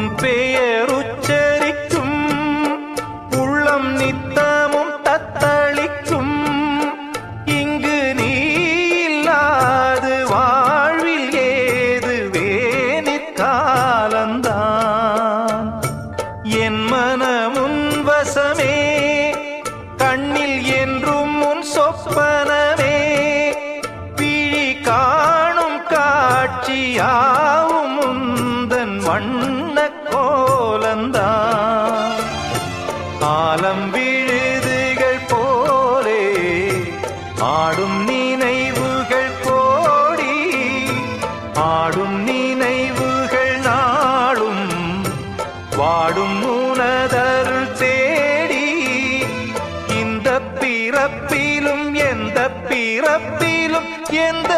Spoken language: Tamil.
உன் பெயர் உச்சரிக்கும் உள்ளம் நித்தமும் தத்தளிக்கும். இங்கு நீ இல்லாது வாழ்வில் ஏது வேனிற் காலந்தான். என் மனமுன் வசமே, கண்ணில் என்றும் உன் சொப்பனமே, பிழி காணும் காட்சியாவும் முந்தன் வண்ண கோலந்தான். ஆலம் விழுதுகள் போலே ஆடும் நினைவுகள் கோடி, ஆடும் நினைவுகள் நாளும் வாடும் உனதருள் தேடி. இந்த பிறப்பிலும் எந்த பிறப்பிலும் எந்த